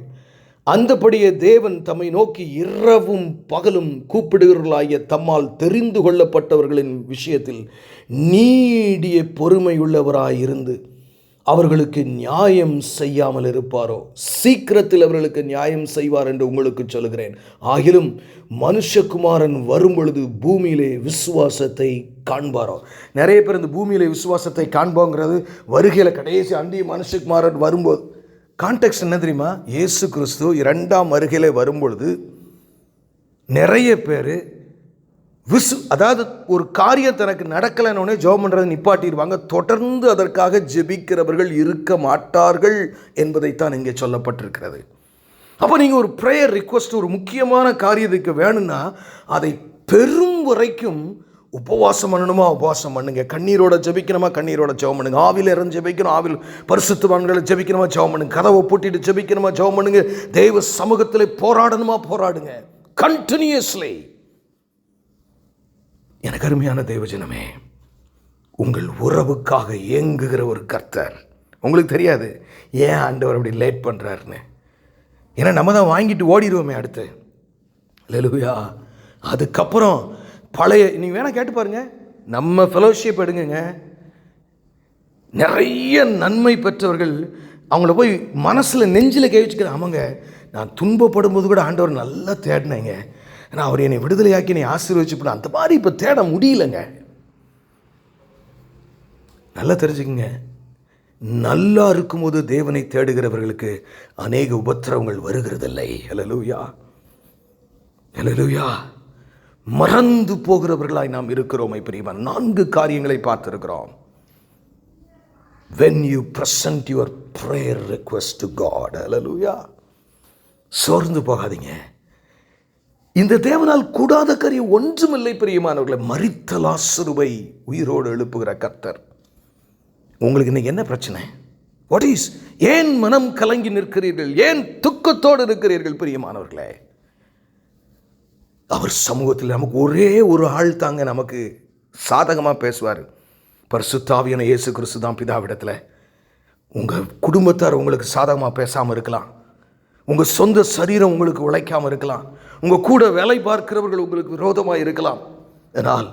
அந்தபடியே தேவன் தம்மை நோக்கி இரவும் பகலும் கூப்பிடுகிறவர்களாகிய தம்மால் தெரிந்து கொள்ளப்பட்டவர்களின் விஷயத்தில் நீடிய பொறுமையுள்ளவராயிருந்து அவர்களுக்கு நியாயம் செய்யாமல் இருப்பாரோ? சீக்கிரத்தில் அவர்களுக்கு நியாயம் செய்வார் என்று உங்களுக்கு சொல்கிறேன். ஆகிலும் மனுஷகுமாரன் வரும்பொழுது பூமியிலே விசுவாசத்தை காண்பாரோ? நிறைய பேர் இந்த பூமியிலே விசுவாசத்தை காண்போங்கிறது வருகையில் கடைசி அண்டி மனுஷகுமாரன் வரும்போது கான்டெக்ஸ்ட் என்ன தெரியுமா? இயேசு கிறிஸ்து 2ஆம் வருகையிலே வரும்பொழுது நிறைய பேர் அதாவது ஒரு காரியம் தனக்கு நடக்கலைன்னு ஜெபம் பண்ணுறதை நிப்பாட்டிடுவாங்க. தொடர்ந்து அதற்காக ஜெபிக்கிறவர்கள் இருக்க மாட்டார்கள் என்பதைத்தான் இங்கே சொல்லப்பட்டிருக்கிறது. அப்போ நீங்கள் ஒரு ப்ரேயர் ரிக்வஸ்ட், ஒரு முக்கியமான காரியத்துக்கு வேணும்னா அதை பெரும் வரைக்கும் உபவாசம் பண்ணணுமா, உபவாசம் பண்ணுங்க. கண்ணீரோட ஜெபிக்கணுமா, கண்ணீரோட ஜெபம் பண்ணுங்க. ஆவில இருந்து ஜெபிக்கணும், ஆவில் பரிசுத்தவான்களை ஜெபிக்கணுமா, ஜெபம் பண்ணுங்க. கதவை பூட்டிட்டு ஜெபிக்கணுமா, ஜெபம் பண்ணுங்க. தெய்வ சமூகத்தில் போராடணுமா, போராடுங்க. கண்டினியூஸ்லி. எனக்கு அருமையான தெய்வஜனமே, உங்கள் உறவுக்காக இயங்குகிற ஒரு கர்த்தர். உங்களுக்கு தெரியாது ஏன் ஆண்டவர் அப்படி லேட் பண்ணுறாருன்னு. ஏன்னா நம்ம தான் வாங்கிட்டு ஓடிடுவோமே அடுத்து. அல்லேலூயா. அதுக்கப்புறம் நீங்கள் வேணால் கேட்டு பாருங்க, நம்ம ஃபெலோஷிப் எடுங்க. நிறைய நன்மை பெற்றவர்கள் அவங்கள போய் மனசில் நெஞ்சில் கேவிச்சுக்கிறேன். ஆமாங்க, நான் துன்பப்படும் போது கூட ஆண்டவர் நல்லா தேடினேங்க, ஆனால் அவர் என்னை விடுதலையாக்கி என்னை ஆசீர்வதிச்சு அந்த மாதிரி இப்போ தேட முடியலங்க. நல்லா தெரிஞ்சுக்குங்க, நல்லா இருக்கும்போது தேவனை தேடுகிறவர்களுக்கு அநேக உபத்திரவங்கள் வருகிறதில்லை. ஹல்லேலூயா, ஹல்லேலூயா. மறந்து போகிறவர்களாய் நாம் இருக்கிறோமே பிரியமான 4 காரியங்களை பார்த்திருக்கிறோம். when you present your prayer request to God, hallelujah, சோர்ந்து போகாதீங்க. இந்த தேவனால் கூடாத காரியம் ஒன்றுமில்லை பிரியமானவர்களை. மரித்த லாசருவை உயிரோடு எழுப்புகிற கர்த்தர். உங்களுக்கு இன்னைக்கு என்ன பிரச்சனை? What is? ஏன் மனம் கலங்கி நிற்கிறீர்கள்? ஏன் துக்கத்தோடு இருக்கிறீர்கள் பிரியமானவர்களே? அவர் சமூகத்தில் நமக்கு ஒரே ஒரு ஆள் தாங்க நமக்கு சாதகமாக பேசுவார். பரிசுத்த ஆவியான இயேசு கிறிஸ்து தான் பிதாவிடத்தில். உங்கள் குடும்பத்தார் உங்களுக்கு சாதகமாக பேசாமல் இருக்கலாம், உங்கள் சொந்த சரீரம் உங்களுக்கு உழைக்காமல் இருக்கலாம், உங்கள் கூட வேலை பார்க்கிறவர்கள் உங்களுக்கு விரோதமாக இருக்கலாம். ஆனால்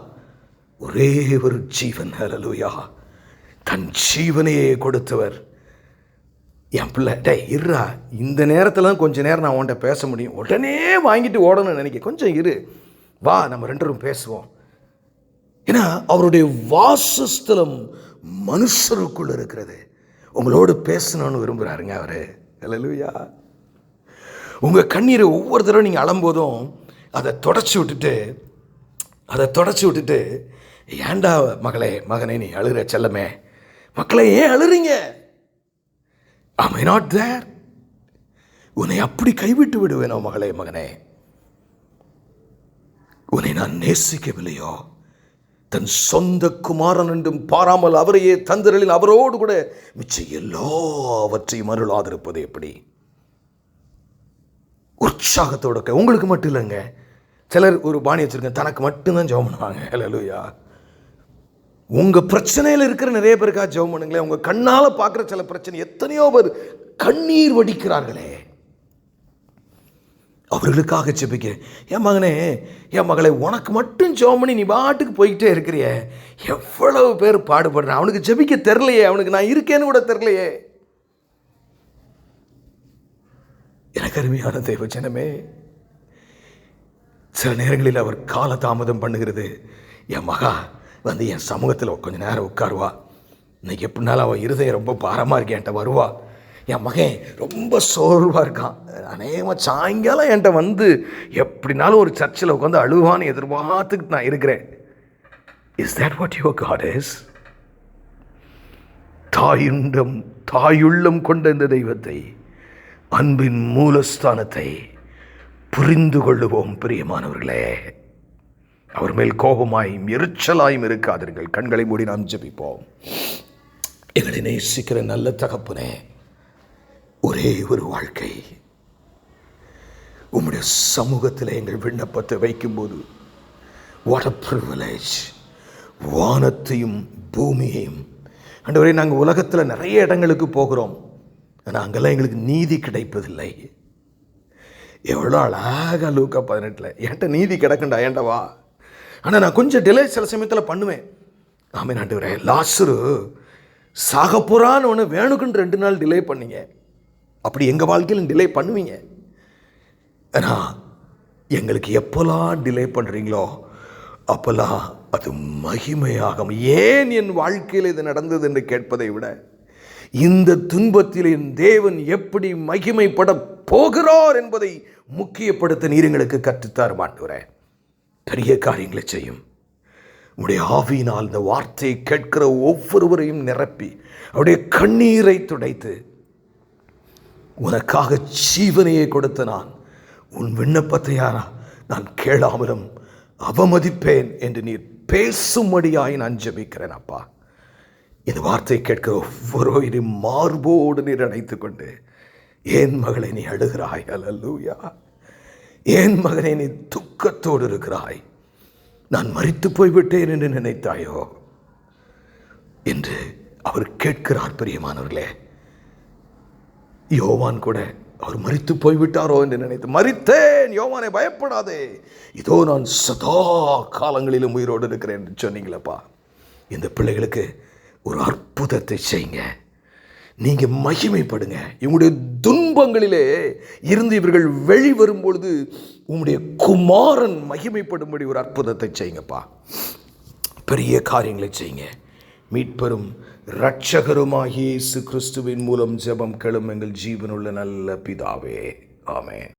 ஒரே ஒரு ஜீவன், ஹல்லேலூயா, தன் ஜீவனையே கொடுத்தவர். என் பிள்ளை, டே இருறா, இந்த நேரத்தில் கொஞ்சம் நேரம் நான் உன்கிட்ட பேச முடியும், உடனே வாங்கிட்டு ஓடணும்னு நினைக்க, கொஞ்சம் இரு, வா நம்ம 2 பேரும் பேசுவோம். ஏன்னா அவருடைய வாசஸ்தலம் மனுஷருக்குள் இருக்கிறது. உங்களோடு பேசணும்னு விரும்புகிறாருங்க அவர். ஹல்லேலூயா. உங்கள் கண்ணீரை ஒவ்வொரு தடவை நீங்கள் அழும்போதும் அதை தொடச்சி விட்டுட்டு ஏண்டா மகளே மகனே நீ அழுகிற செல்லமே, மக்களை ஏன் அழுறீங்க? am I not there? உன்னை அப்படி கைவிட்டு விடுவேனோ மகளே மகனே? உன்னை நான் நேசிக்கவில்லையோ? தன் சொந்த குமாரன் என்றும் பாராமல் அவரையே தந்திரலில் அவரோடு கூட மிச்சம் எல்லாவற்றையும் அருளாதிருப்பது எப்படி? உற்சாகத்தோட உங்களுக்கு மட்டும் இல்லைங்க. சிலர் ஒரு பாணி வச்சிருக்கேன், தனக்கு மட்டும்தான் ஜெபம் பண்ணுவாங்க. ஹல்லேலூயா. உங்கள் பிரச்சனையில் இருக்கிற நிறைய பேருக்காக ஜெபம் பண்ணுங்களேன். உங்கள் கண்ணால் பார்க்குற சில பிரச்சனை எத்தனையோ பேர் கண்ணீர் வடிக்கிறார்களே, அவர்களுக்காக ஜெபிக்க. என் மகனே என் மகளை உனக்கு மட்டும் ஜெபம் பண்ணி நீ பாட்டுக்கு போய்கிட்டே இருக்கிறிய, எவ்வளவு பேர் பாடுபடுறேன், அவனுக்கு ஜெபிக்க தெரிலையே, அவனுக்கு நான் இருக்கேன்னு கூட தெரிலையே. எனக்கு அருமையான தெய்வ ஜனமே, சில நேரங்களில் அவர் காலதாமதம் பண்ணுகிறது. என் மகா வந்து என் சமூகத்தில் கொஞ்சம் நேரம் உட்காருவா, இன்னைக்கு எப்படினாலும் அவன் இருதயம் ரொம்ப பாரமாக இருக்கேன் என்கிட்ட வருவா. என் மகன் ரொம்ப சோர்வாக இருக்கான், அநேகமாக சாயங்காலம் என்கிட்ட வந்து எப்படினாலும் ஒரு சர்ச்சில் உட்காந்து அழுவான்னு எதிர்பார்த்துக்கிட்டு நான் இருக்கிறேன். Is that what your God is? தாயுள்ளம் கொண்ட இந்த தெய்வத்தை, அன்பின் மூலஸ்தானத்தை புரிந்து கொள்ளுவோம் பிரியமானவர்களே. அவர் மேல் கோபமாயும் எரிச்சலாயும் இருக்காதீர்கள். கண்களை மூடி நாம் ஜெபிப்போம். எங்களை நேசிக்கிற நல்ல தகப்பனே, ஒரே ஒரு வாழ்க்கை உம்முடைய சமூகத்தில் எங்கள் விண்ணப்பத்தை வைக்கும்போது வாட் அ பிரிவிலேஜ். வானத்தையும் பூமியையும் ஆண்டவரே, நாங்கள் உலகத்தில் நிறைய இடங்களுக்கு போகிறோம், ஆனால் அங்கெல்லாம் எங்களுக்கு நீதி கிடைப்பதில்லை. எவ்வளோ அழகாக லூக்கா 18 என்கிட்ட நீதி கிடக்குண்டா ஏண்டவா. ஆனால் நான் கொஞ்சம் டிலே சில சமயத்தில் பண்ணுவேன். ஆமாம் ஆண்டவரே, லாசரு சாக போகிறான்னு ஒன்று வேணுக்குன்னு 2 நாள் டிலே பண்ணீங்க. அப்படி எங்கள் வாழ்க்கையில் டிலே பண்ணுவீங்க. ஆனால் எங்களுக்கு எப்போல்லாம் டிலே பண்ணுறீங்களோ அப்போல்லாம் அது மகிமையாகும். ஏன் என் வாழ்க்கையில் இது நடந்தது என்று கேட்பதை விட, இந்த துன்பத்தில் என் தேவன் எப்படி மகிமைப்பட போகிறார் என்பதை முக்கியப்படுத்த நீர் எங்களுக்கு கற்றுத்தார் ஆண்டவரே. பெரிய காரியங்களை செய்யும். உடைய ஆவியினால் இந்த வார்த்தையை கேட்கிற ஒவ்வொருவரையும் நிரப்பி அவருடைய கண்ணீரை துடைத்து, உனக்காக ஜீவனையை கொடுத்த நான் உன் விண்ணப்பத்தை நான் கேளாமலும் அவமதிப்பேன் என்று நீர் பேசும்படியாய் நான் ஜெபிக்கிறேன் அப்பா. இந்த வார்த்தை கேட்கிற ஒவ்வொருவரையும் மார்போடு நீர் அணைத்துக் கொண்டு, ஏன் மகளை நீ அழுகிறாய், அல்லேலூயா, ஏன் மகனை நீ துக்கத்தோடு இருக்கிறாய், நான் மரித்து போய்விட்டேன் என்று நினைத்தாயோ என்று அவர் கேட்கிறார். பிரியமானவர்களே, யோவான் கூட அவர் மரித்து போய்விட்டாரோ என்று நினைத்து, மரித்தேன் யோவானை பயப்படாதே, இதோ நான் சதா காலங்களிலும் உயிரோடு இருக்கிறேன் என்று சொன்னீங்களப்பா. இந்த பிள்ளைகளுக்கு ஒரு அற்புதத்தை செய்யுங்க. நீங்கள் மகிமைப்படுங்க. இவங்களுடைய துன்பங்களிலே இருந்து இவர்கள் வெளிவரும் பொழுது உங்களுடைய குமாரன் மகிமைப்படும்படி ஒரு அற்புதத்தை செய்யுங்கப்பா. பெரிய காரியங்களை செய்யுங்க. மீட்பெரும் இரட்சகருமாகிய இயேசு கிறிஸ்துவின் மூலம் ஜெபம் கேளும் எங்கள் ஜீவனுள்ள நல்ல பிதாவே. ஆமென்.